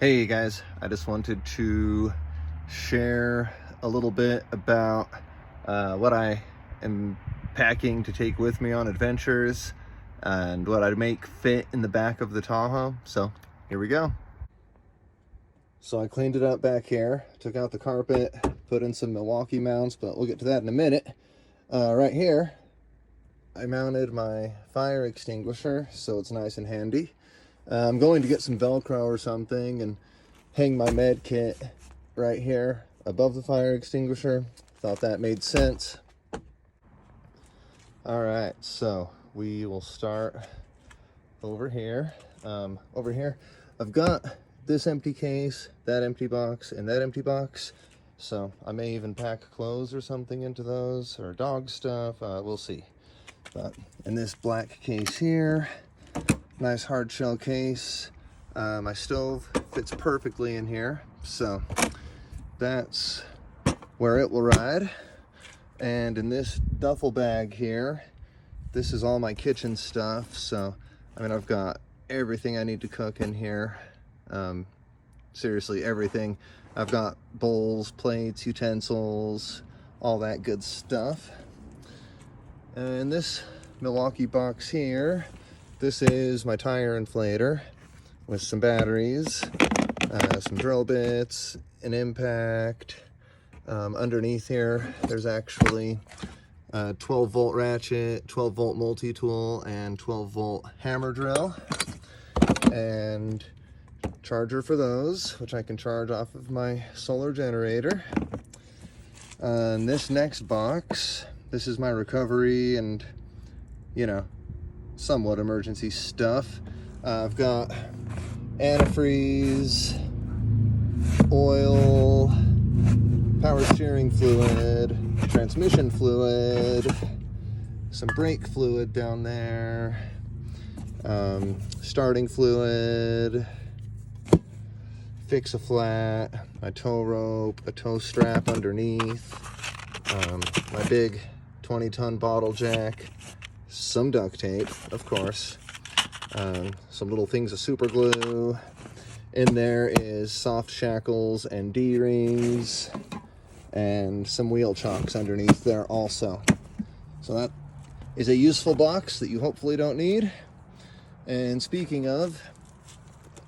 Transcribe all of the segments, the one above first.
Hey guys, I just wanted to share a little bit about what I am packing to take with me on adventures and what I'd make fit in the back of the Tahoe. So here we go. So I cleaned it up back here, took out the carpet, put in some Milwaukee mounts, but we'll get to that in a minute. Right here, I mounted my fire extinguisher so it's nice and handy. I'm going to get some Velcro or something and hang my med kit right here above the fire extinguisher. Thought that made sense. All right, so we will start over here. I've got this empty case, that empty box, and that empty box. So I may even pack clothes or something into those, or dog stuff. We'll see. But in this black case here, nice hard shell case. My stove fits perfectly in here, so that's where it will ride. And in this duffel bag here, this is all my kitchen stuff. So I mean, I've got everything I need to cook in here. Seriously, everything. I've got bowls, plates, utensils, all that good stuff. And this Milwaukee box here, this is my tire inflator with some batteries, some drill bits, an impact. Underneath here, there's actually a 12-volt ratchet, 12-volt multi-tool, and 12-volt hammer drill. And charger for those, which I can charge off of my solar generator. And this next box, this is my recovery and, you know, somewhat emergency stuff. I've got antifreeze, oil, power steering fluid, transmission fluid, some brake fluid down there, starting fluid, fix-a-flat, my tow rope, a tow strap underneath, my big 20-ton bottle jack, some duct tape, of course, some little things of super glue. In there is soft shackles and D-rings, and some wheel chocks underneath there also. So that is a useful box that you hopefully don't need. And speaking of,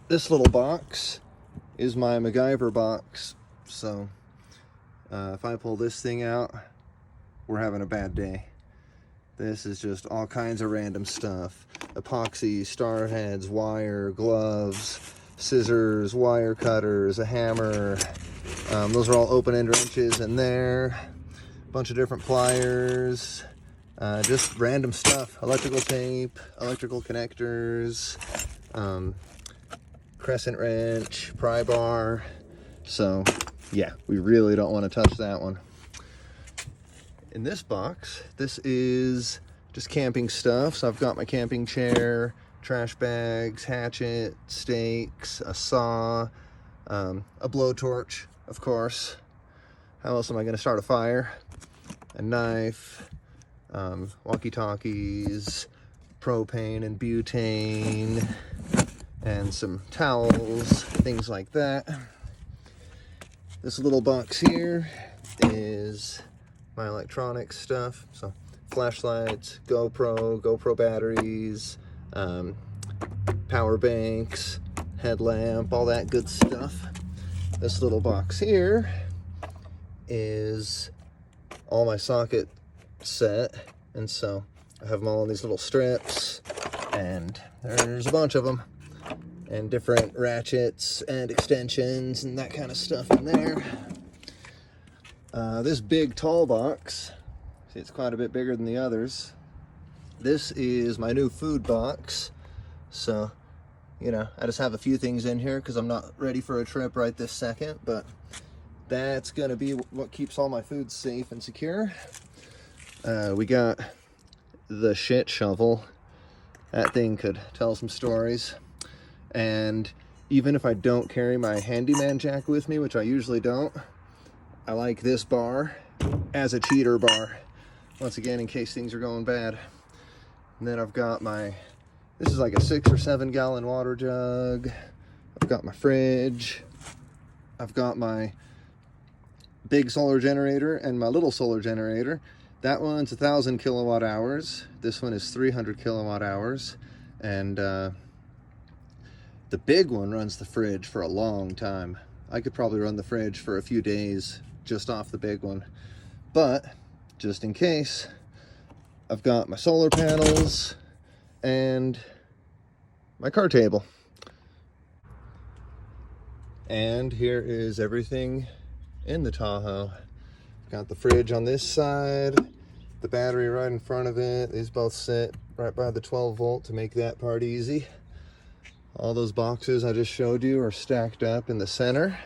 this little box is my MacGyver box. So if I pull this thing out, we're having a bad day. This is just all kinds of random stuff. Epoxy, star heads, wire, gloves, scissors, wire cutters, a hammer. Those are all open-end wrenches in there. A bunch of different pliers. Just random stuff. Electrical tape, electrical connectors, crescent wrench, pry bar. So yeah, we really don't want to touch that one. In this box, this is just camping stuff. So I've got my camping chair, trash bags, hatchet, stakes, a saw, a blowtorch, of course. How else am I going to start a fire? A knife, walkie-talkies, propane and butane, and some towels, things like that. This little box here is my electronic stuff, so flashlights, GoPro batteries, power banks, headlamp, all that good stuff. This little box here is all my socket set, and so I have them all in these little strips, and there's a bunch of them, and different ratchets and extensions and that kind of stuff in there. This big tall box, see, it's quite a bit bigger than the others. This is my new food box. So, you know, I just have a few things in here because I'm not ready for a trip right this second, but that's going to be what keeps all my food safe and secure. We got the shit shovel. That thing could tell some stories. And even if I don't carry my handyman jack with me, which I usually don't, I like this bar as a cheater bar, once again, in case things are going bad. And then I've got my, this is like a 6 or 7 gallon water jug, I've got my fridge. I've got my big solar generator and my little solar generator. That one's 1,000 kilowatt hours. This one is 300 kilowatt hours. And the big one runs the fridge for a long time. I could probably run the fridge for a few days just off the big one. But just in case, I've got my solar panels and my card table. And here is everything in the Tahoe. Got the fridge on this side, the battery right in front of it. These both sit right by the 12 volt to make that part easy. All those boxes I just showed you are stacked up in the center.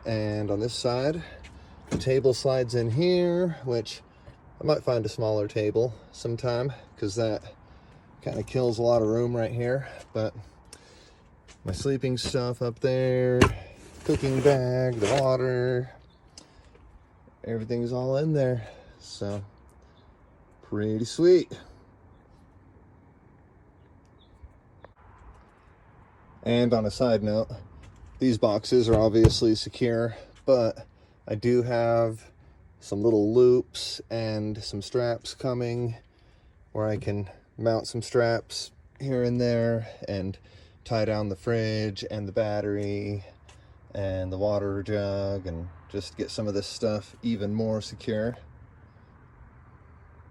And on this side, the table slides in here, which I might find a smaller table sometime because that kind of kills a lot of room right here. But my sleeping stuff up there, cooking bag, the water, everything's all in there. So pretty sweet. And on a side note, these boxes are obviously secure, but I do have some little loops and some straps coming where I can mount some straps here and there and tie down the fridge and the battery and the water jug and just get some of this stuff even more secure.